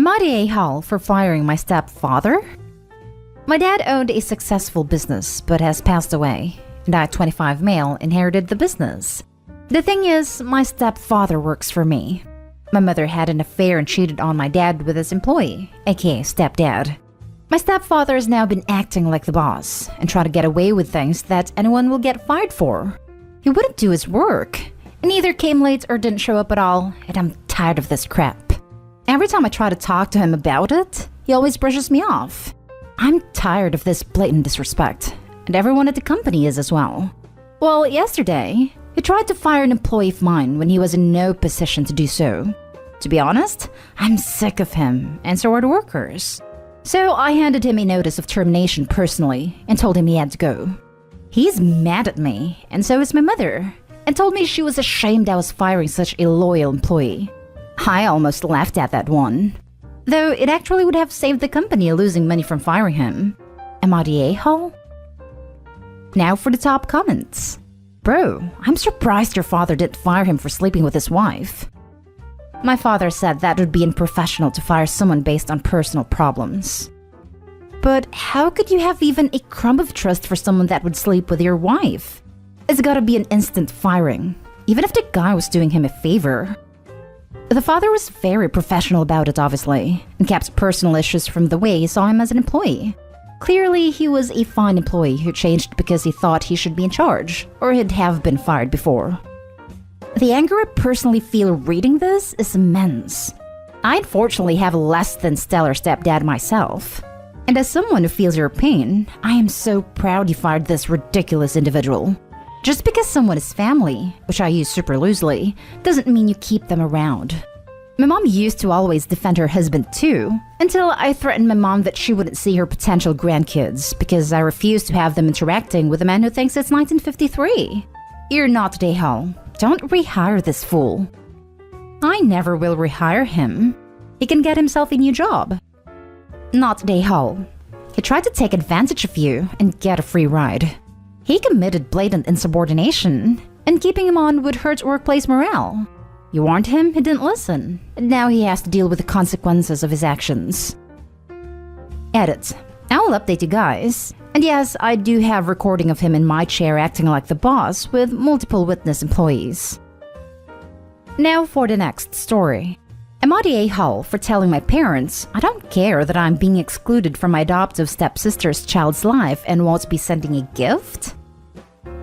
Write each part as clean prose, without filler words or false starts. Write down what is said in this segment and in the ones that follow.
Am I the a-hole for firing my stepfather? My dad owned a successful business but has passed away, and I, 25 male, inherited the business. The thing is, my stepfather works for me. My mother had an affair and cheated on my dad with his employee, aka stepdad. My stepfather has now been acting like the boss and trying to get away with things that anyone will get fired for. He wouldn't do his work, and either came late or didn't show up at all, and I'm tired of this crap. Every time I try to talk to him about it, he always brushes me off. I'm tired of this blatant disrespect, and everyone at the company is as well. Well, yesterday, he tried to fire an employee of mine when he was in no position to do so. To be honest, I'm sick of him, and so are the workers. So I handed him a notice of termination personally and told him he had to go. He's mad at me, and so is my mother, and told me she was ashamed I was firing such a loyal employee. I almost laughed at that one. Though it actually would have saved the company losing money from firing him. Am I the a-hole? Now for the top comments. Bro, I'm surprised your father didn't fire him for sleeping with his wife. My father said that would be unprofessional to fire someone based on personal problems. But how could you have even a crumb of trust for someone that would sleep with your wife? It's gotta be an instant firing, even if the guy was doing him a favor. The father was very professional about it, obviously, and kept personal issues from the way he saw him as an employee. Clearly, he was a fine employee who changed because he thought he should be in charge, or he'd have been fired before. The anger I personally feel reading this is immense. I unfortunately have a less than stellar stepdad myself. And as someone who feels your pain, I am so proud you fired this ridiculous individual. Just because someone is family, which I use super loosely, doesn't mean you keep them around. My mom used to always defend her husband too, until I threatened my mom that she wouldn't see her potential grandkids because I refused to have them interacting with a man who thinks it's 1953. You're not the a-hole. Don't rehire this fool. I never will rehire him. He can get himself a new job. Not the a-hole. He tried to take advantage of you and get a free ride. He committed blatant insubordination, and keeping him on would hurt workplace morale. You warned him, he didn't listen, and now he has to deal with the consequences of his actions. Edit. I will update you guys. And yes, I do have recording of him in my chair acting like the boss with multiple witness employees. Now for the next story. Am I the a-hole for telling my parents I don't care that I'm being excluded from my adoptive stepsister's child's life and won't be sending a gift?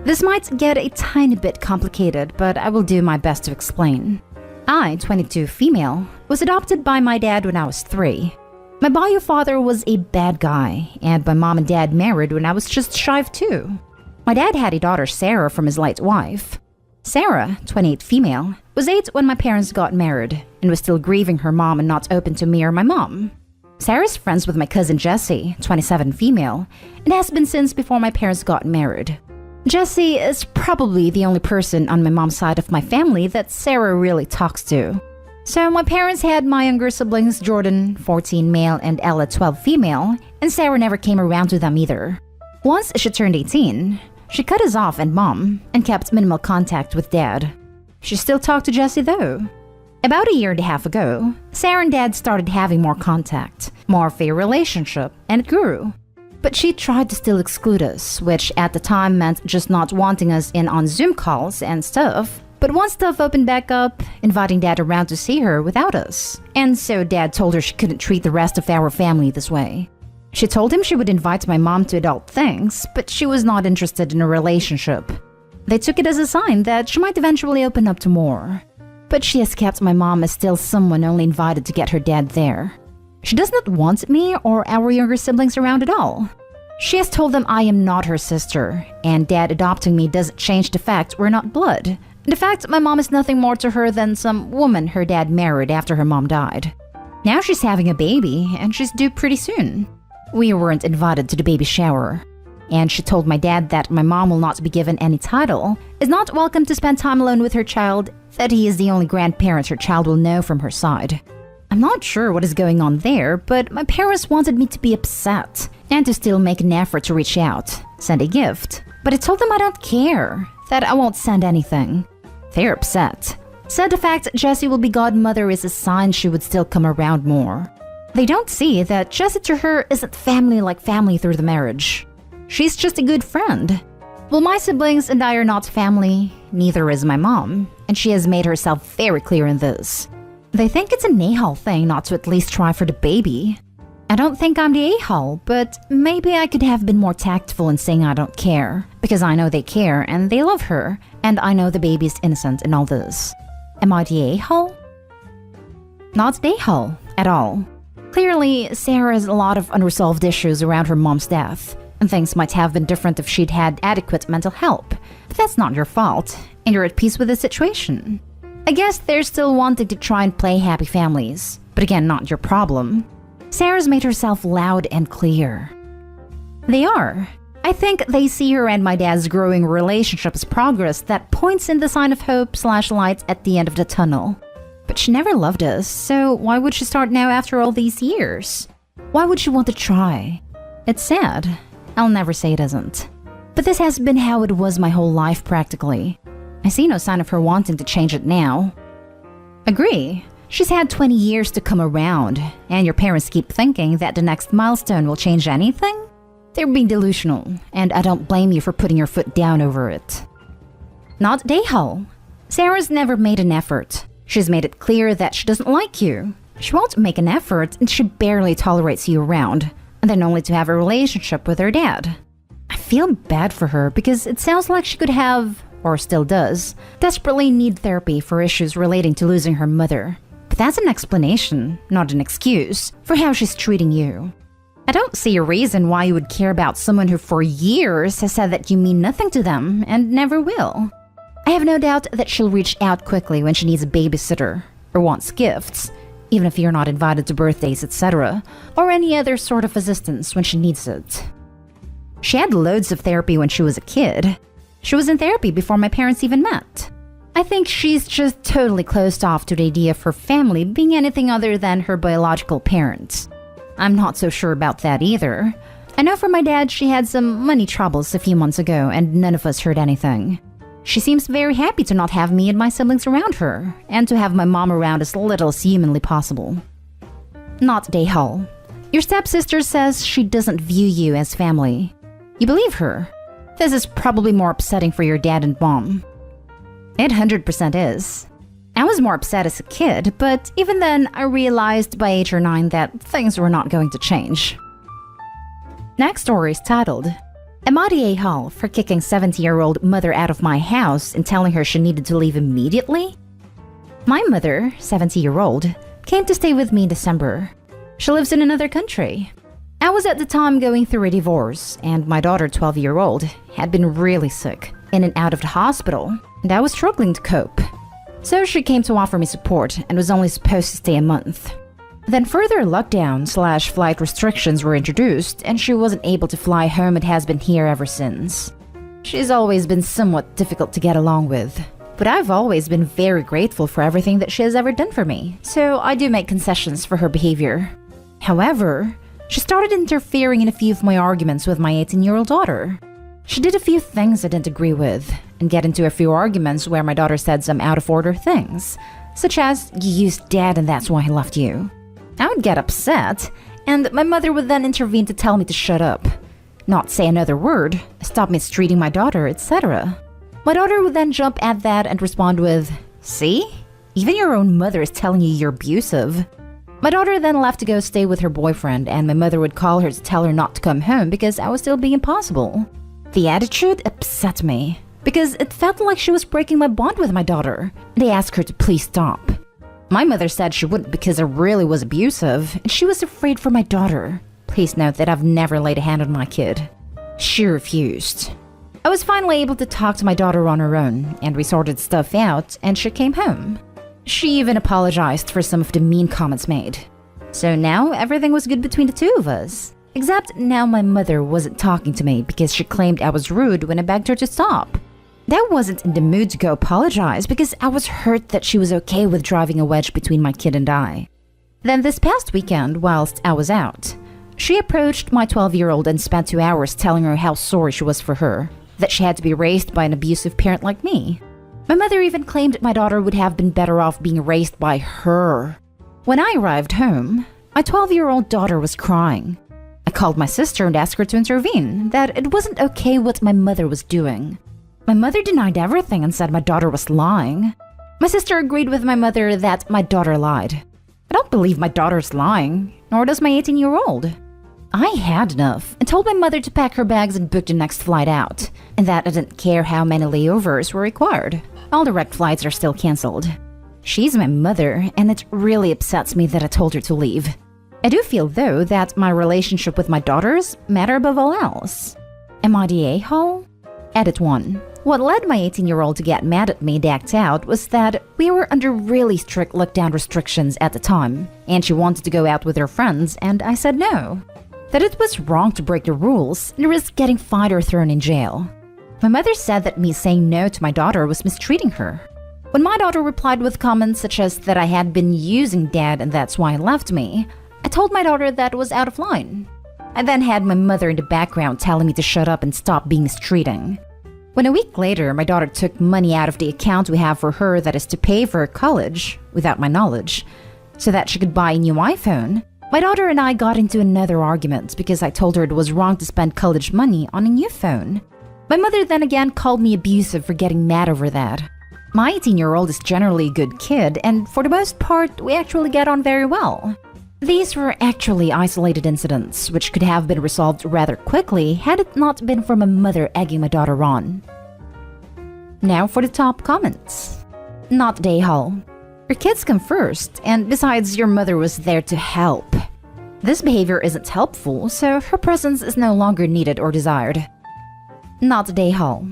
This might get a tiny bit complicated, but I will do my best to explain. I, 22 female, was adopted by my dad when I was 3. My bio father was a bad guy, and my mom and dad married when I was just shy of 2. My dad had a daughter, Sarah, from his late wife. Sarah, 28 female, was 8 when my parents got married, and was still grieving her mom and not open to me or my mom. Sarah's friends with my cousin Jessie, 27 female, and has been since before my parents got married. Jessie is probably the only person on my mom's side of my family that Sarah really talks to. So my parents had my younger siblings Jordan, 14 male, and Ella, 12 female, and Sarah never came around to them either. Once she turned 18, she cut us off and mom, and kept minimal contact with dad. She still talked to Jessie though. About a year and a half ago, Sarah and dad started having more contact, more of a relationship, and it grew. But she tried to still exclude us, which at the time meant just not wanting us in on Zoom calls and stuff. But once stuff opened back up, inviting dad around to see her without us. And so dad told her she couldn't treat the rest of our family this way. She told him she would invite my mom to adult things, but she was not interested in a relationship. They took it as a sign that she might eventually open up to more. But she has kept my mom as still someone only invited to get her dad there. She does not want me or our younger siblings around at all. She has told them I am not her sister, and dad adopting me doesn't change the fact we're not blood. The fact my mom is nothing more to her than some woman her dad married after her mom died. Now she's having a baby, and she's due pretty soon. We weren't invited to the baby shower. And she told my dad that my mom will not be given any title, is not welcome to spend time alone with her child, that he is the only grandparent her child will know from her side. I'm not sure what is going on there, but my parents wanted me to be upset and to still make an effort to reach out, send a gift. But I told them I don't care, that I won't send anything. They're upset. Said the fact Jessie will be godmother is a sign she would still come around more. They don't see that Jessie to her isn't family like family through the marriage. She's just a good friend. Well, my siblings and I are not family, neither is my mom, and she has made herself very clear in this. They think it's an a-hole thing not to at least try for the baby. I don't think I'm the a-hole, but maybe I could have been more tactful in saying I don't care, because I know they care and they love her, and I know the baby's innocent in all this. Am I the a-hole? Not the a-hole at all. Clearly, Sarah has a lot of unresolved issues around her mom's death, and things might have been different if she'd had adequate mental help. But that's not your fault, and you're at peace with the situation. I guess they're still wanting to try and play happy families, but again, not your problem. Sarah's made herself loud and clear. They are. I think they see her and my dad's growing relationship as progress that points in the sign of hope/light at the end of the tunnel. But she never loved us, so why would she start now after all these years? Why would she want to try? It's sad. I'll never say it isn't. But this has been how it was my whole life practically. I see no sign of her wanting to change it now. Agree. She's had 20 years to come around, and your parents keep thinking that the next milestone will change anything? They're being delusional, and I don't blame you for putting your foot down over it. Not Dayhull. Sarah's never made an effort. She's made it clear that she doesn't like you. She won't make an effort, and she barely tolerates you around, and then only to have a relationship with her dad. I feel bad for her because it sounds like she could have, or still does, desperately need therapy for issues relating to losing her mother. But that's an explanation, not an excuse, for how she's treating you. I don't see a reason why you would care about someone who for years has said that you mean nothing to them and never will. I have no doubt that she'll reach out quickly when she needs a babysitter, or wants gifts, even if you're not invited to birthdays, etc., or any other sort of assistance when she needs it. She had loads of therapy when she was a kid. She was in therapy before my parents even met. I think she's just totally closed off to the idea of her family being anything other than her biological parents. I'm not so sure about that either. I know for my dad she had some money troubles a few months ago and none of us heard anything. She seems very happy to not have me and my siblings around her, and to have my mom around as little as humanly possible. Not Dayhull. Your stepsister says she doesn't view you as family. You believe her. This is probably more upsetting for your dad and mom. It 100% is. I was more upset as a kid, but even then I realized by 8 or 9 that things were not going to change. Next story is titled, Am I the a-hole for kicking 70-year-old mother out of my house and telling her she needed to leave immediately? My mother, 70-year-old, came to stay with me in December. She lives in another country. I was at the time going through a divorce, and my daughter, 12-year-old, had been really sick, in and out of the hospital, and I was struggling to cope. So she came to offer me support and was only supposed to stay a month. Then further lockdown/flight restrictions were introduced, and she wasn't able to fly home and has been here ever since. She's always been somewhat difficult to get along with, but I've always been very grateful for everything that she has ever done for me, so I do make concessions for her behavior. However, she started interfering in a few of my arguments with my 18-year-old daughter. She did a few things I didn't agree with, and get into a few arguments where my daughter said some out-of-order things, such as, "You used dad and that's why he left you." I would get upset, and my mother would then intervene to tell me to shut up, not say another word, stop mistreating my daughter, etc. My daughter would then jump at that and respond with, "See? Even your own mother is telling you you're abusive." My daughter then left to go stay with her boyfriend, and my mother would call her to tell her not to come home because I was still being impossible. The attitude upset me, because it felt like she was breaking my bond with my daughter, and I asked her to please stop. My mother said she wouldn't because I really was abusive, and she was afraid for my daughter. Please note that I've never laid a hand on my kid. She refused. I was finally able to talk to my daughter on her own, and we sorted stuff out, and she came home. She even apologized for some of the mean comments made. So now everything was good between the two of us. Except now my mother wasn't talking to me because she claimed I was rude when I begged her to stop. I wasn't in the mood to go apologize because I was hurt that she was okay with driving a wedge between my kid and I. Then this past weekend, whilst I was out, she approached my 12-year-old and spent 2 hours telling her how sorry she was for her, that she had to be raised by an abusive parent like me. My mother even claimed my daughter would have been better off being raised by her. When I arrived home, My 12-year-old daughter was crying. I called my sister and asked her to intervene, that it wasn't okay what my mother was doing. My mother denied everything and said my daughter was lying. My sister agreed with my mother that my daughter lied. I don't believe my daughter's lying, nor does my 18-year-old. I had enough and told my mother to pack her bags and book the next flight out, and that I didn't care how many layovers were required. All direct flights are still cancelled. She's my mother, and it really upsets me that I told her to leave. I do feel, though, that my relationship with my daughters matter above all else. Am I the a-hole? Edit 1. What led my 18-year-old to get mad at me and act out was that we were under really strict lockdown restrictions at the time, and she wanted to go out with her friends, and I said no. That it was wrong to break the rules and risk getting fined or thrown in jail. My mother said that me saying no to my daughter was mistreating her. When my daughter replied with comments such as that I had been using dad and that's why he left me, I told my daughter that it was out of line. I then had my mother in the background telling me to shut up and stop being mistreating. When a week later, my daughter took money out of the account we have for her that is to pay for her college, without my knowledge, so that she could buy a new iPhone, my daughter and I got into another argument because I told her it was wrong to spend college money on a new phone. My mother then again called me abusive for getting mad over that. My 18-year-old is generally a good kid, and for the most part, we actually get on very well. These were actually isolated incidents, which could have been resolved rather quickly had it not been for my mother egging my daughter on. Now for the top comments. Not day hall. Your kids come first, and besides, your mother was there to help. This behavior isn't helpful, so her presence is no longer needed or desired. Not day hall.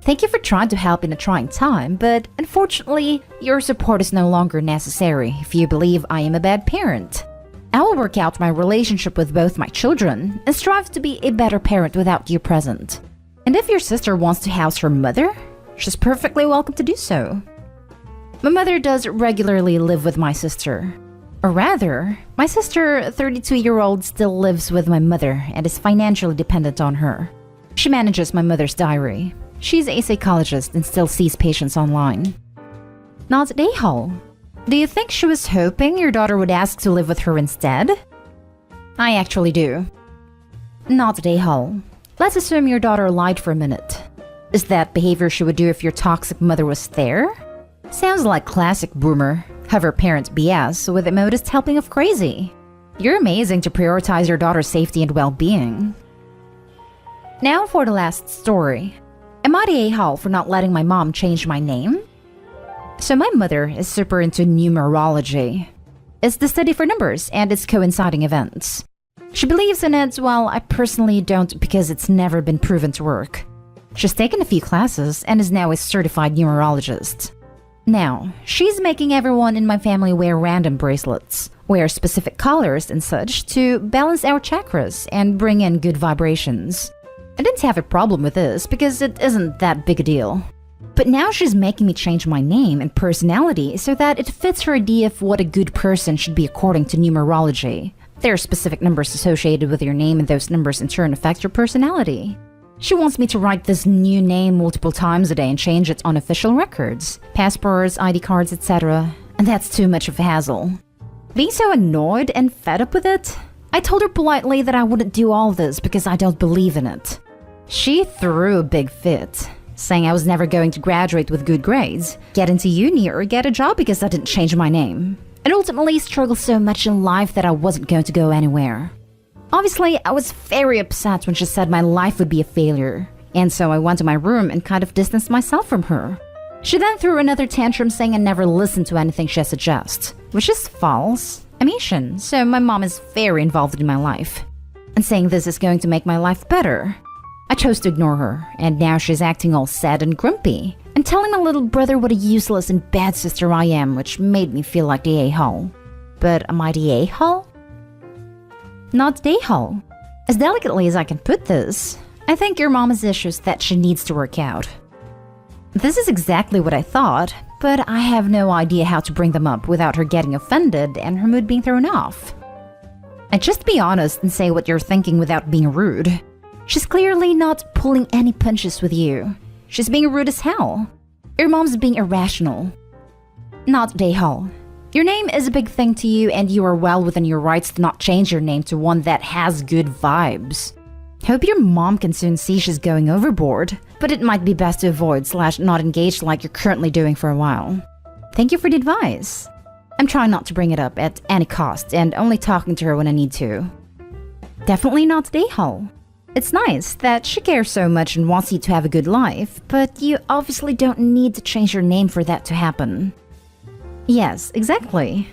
Thank you for trying to help in a trying time, but unfortunately, your support is no longer necessary if you believe I am a bad parent. I will work out my relationship with both my children and strive to be a better parent without you present. And if your sister wants to house her mother, she's perfectly welcome to do so. My mother does regularly live with my sister. Or rather, my sister, 32-year-old, still lives with my mother and is financially dependent on her. She manages my mother's diary. She's a psychologist and still sees patients online. Not day hall. Do you think she was hoping your daughter would ask to live with her instead? I actually do. Not day hall. Let's assume your daughter lied for a minute. Is that behavior she would do if your toxic mother was there? Sounds like classic boomer, hover parent BS with a modest helping of crazy. You're amazing to prioritize your daughter's safety and well-being. Now for the last story. Am I the a-hole for not letting my mom change my name? So my mother is super into numerology. It's the study for numbers and its coinciding events. She believes in it, while I personally don't because it's never been proven to work. She's taken a few classes and is now a certified numerologist. Now, she's making everyone in my family wear random bracelets, wear specific colors and such to balance our chakras and bring in good vibrations. I didn't have a problem with this because it isn't that big a deal. But now she's making me change my name and personality so that it fits her idea of what a good person should be according to numerology. There are specific numbers associated with your name, and those numbers in turn affect your personality. She wants me to write this new name multiple times a day and change it on official records, passports, ID cards, etc. And that's too much of a hassle. Being so annoyed and fed up with it, I told her politely that I wouldn't do all this because I don't believe in it. She threw a big fit, saying I was never going to graduate with good grades, get into uni, or get a job because I didn't change my name, and ultimately struggled so much in life that I wasn't going to go anywhere. Obviously, I was very upset when she said my life would be a failure, and so I went to my room and kind of distanced myself from her. She then threw another tantrum saying I never listened to anything she suggests, which is false. I'm Asian, so my mom is very involved in my life, and saying this is going to make my life better. I chose to ignore her, and now she's acting all sad and grumpy, and telling my little brother what a useless and bad sister I am, which made me feel like the a-hole. But am I the a-hole? Not the a-hole. As delicately as I can put this, I think your mom has issues that she needs to work out. This is exactly what I thought, but I have no idea how to bring them up without her getting offended and her mood being thrown off. And just be honest and say what you're thinking without being rude. She's clearly not pulling any punches with you. She's being rude as hell. Your mom's being irrational. Not day hall. Your name is a big thing to you and you are well within your rights to not change your name to one that has good vibes. Hope your mom can soon see she's going overboard, but it might be best to avoid / not engage like you're currently doing for a while. Thank you for the advice. I'm trying not to bring it up at any cost and only talking to her when I need to. Definitely not today, Hull. It's nice that she cares so much and wants you to have a good life, but you obviously don't need to change your name for that to happen. Yes, exactly.